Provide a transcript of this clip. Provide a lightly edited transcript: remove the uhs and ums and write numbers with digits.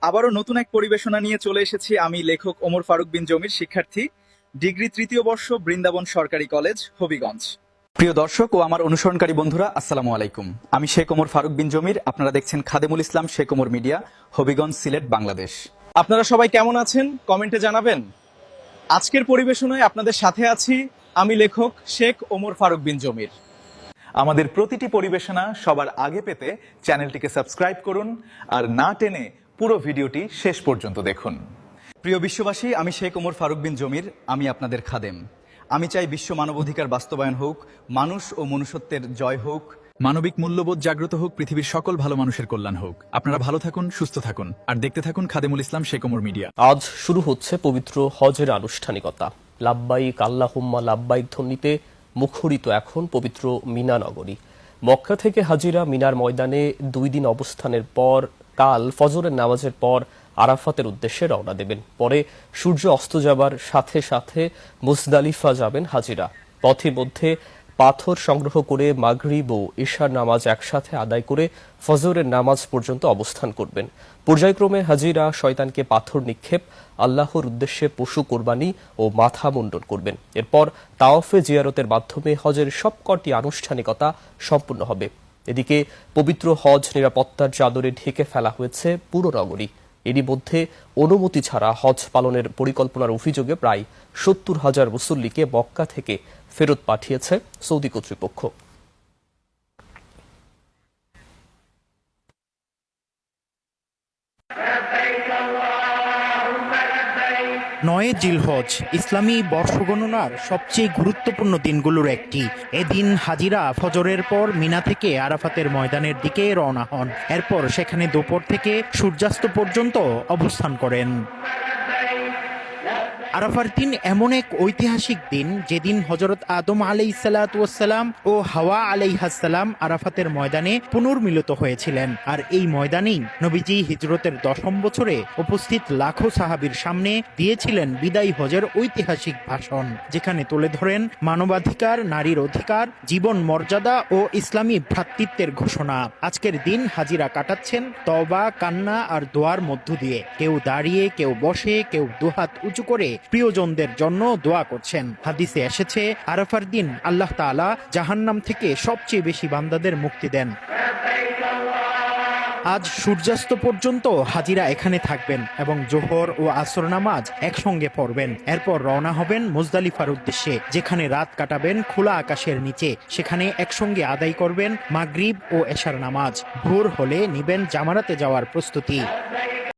আবারও নতুন এক পরিবেশনা নিয়ে চলে এসেছি আমি লেখক ওমর ফারুক বিন জমির শিক্ষার্থী ডিগ্রি তৃতীয় বর্ষ বৃন্দাবন সরকারি কলেজ হবিগঞ্জ। প্রিয় দর্শক ও আমার অনুসরণকারী বন্ধুরা, আসসালামু আলাইকুম। আমি শেখ ওমর ফারুক বিন জমির, আপনারা দেখছেন খাদেমুল ইসলাম শেখ ওমর মিডিয়া, হবিগঞ্জ, সিলেট, বাংলাদেশ। আপনারা সবাই কেমন আছেন কমেন্টে জানাবেন। আজকের পরিবেশনায় আপনাদের সাথে আছি আমি লেখক শেখ ওমর ফারুক বিন জমির। আমাদের প্রতিটি পরিবেশনা সবার আগে পেতে চ্যানেলটিকে সাবস্ক্রাইব করুন আর না টেনে পুরো ভিডিওটি শেষ পর্যন্ত দেখুন। প্রিয় বিশ্ববাসী, আমি শেখ ওমর ফারুক বিন জমির, আমি আপনাদের খাদেম। আমি চাই বিশ্ব মানবাধিকার বাস্তবায়ন হোক, মানুষ ও মনুষ্যত্বের জয় হোক, মানবিক মূল্যবোধ জাগ্রত হোক, পৃথিবীর সকল ভালো মানুষের কল্যাণ হোক। আপনারা ভালো থাকুন, সুস্থ থাকুন আর দেখতে থাকুন খাদেমুল ইসলাম শেখ ওমর মিডিয়া। আজ শুরু হচ্ছে পবিত্র হজের আনুষ্ঠানিকতা। লাব্বাইক আল্লাহুম্মা লাব্বাইক ধ্বনিতে মুখরিত এখন পবিত্র মিনা নগরী। মক্কা থেকে হাজিরা মিনার ময়দানে 2 দিন অবস্থানের পর কাল ফজরের নামাজের পর আরাফাতের উদ্দেশ্যে রওনা দেবেন। পরে সূর্য অস্ত যাবার সাথে সাথে মুজদালিফা যাবেন হাজিরা। পথের মধ্যে পাথর সংগ্রহ করে মাগরিব ও ইশার নামাজ একসাথে আদায় করে ফজরের নামাজ পর্যন্ত অবস্থান করবেন। পর্যায়ক্রমে হাজিরা শয়তানকে পাথর নিক্ষেপ, আল্লাহর উদ্দেশ্যে পশু কোরবানি ও মাথা মুন্ডন করবেন। এরপর তাওয়াফে জিয়ারতের মাধ্যমে হজের সবকটি আনুষ্ঠানিকতা সম্পূর্ণ হবে। এদিকে পবিত্র হজ নিরাপত্তার চাদরে ঢেকে ফেলা হয়েছে পুরো নগরী। এরই মধ্যে অনুমতি ছাড়া হজ পালনের পরিকল্পনার অভিযোগে প্রায় 70,000 মুসল্লিকে মক্কা থেকে ফেরত পাঠিয়েছে সৌদি কর্তৃপক্ষ। নয় জিলহজ ইসলামী বর্ষগণনার সবচেয়ে গুরুত্বপূর্ণ দিনগুলোর একটি। এদিন হাজিরা ফজরের পর মিনা থেকে আরাফাতের ময়দানের দিকে রওনা হন। এরপর সেখানে দুপুর থেকে সূর্যাস্ত পর্যন্ত অবস্থান করেন। আরাফার দিন এমন এক ঐতিহাসিক দিন যেদিন হযরত আদম আলাইহিসসালাম ও হাওয়া আলাইহিসসালাম আরাফাতের ময়দানে পুনর্মিলিত হয়েছিলেন। আর এই ময়দানেই নবীজি হিজরতের 10ম বছরে উপস্থিত লাখো সাহাবীর সামনে দিয়েছিলেন বিদায়ী হজের ঐতিহাসিক ভাষণ, যেখানে তুলে ধরেন মানবাধিকার, নারীর অধিকার, জীবন মর্যাদা ও ইসলামী ভ্রাতৃত্বের ঘোষণা। আজকের দিন হাজিরা কাটাচ্ছেন তওবা, কান্না আর দোয়ার মধ্য দিয়ে। কেউ দাঁড়িয়ে, কেউ বসে, কেউ দুহাত উঁচু করে প্রিয়জনদের জন্য দোয়া করছেন। হাদিসে এসেছে, আরাফার দিন আল্লাহ তাআলা জাহান্নাম থেকে সবচেয়ে বেশি বান্দাদের মুক্তি দেন। আজ সূর্যাস্ত পর্যন্ত হাজিরা এখানে থাকবেন এবং জোহর ও আসর নামাজ একসঙ্গে পড়বেন। এরপর রওনা হবেন মুজদালিফার উদ্দেশ্যে, যেখানে রাত কাটাবেন খোলা আকাশের নিচে। সেখানে একসঙ্গে আদায় করবেন মাগরিব ও এশার নামাজ। ভোর হলে নিবেন জামারাতে যাওয়ার প্রস্তুতি।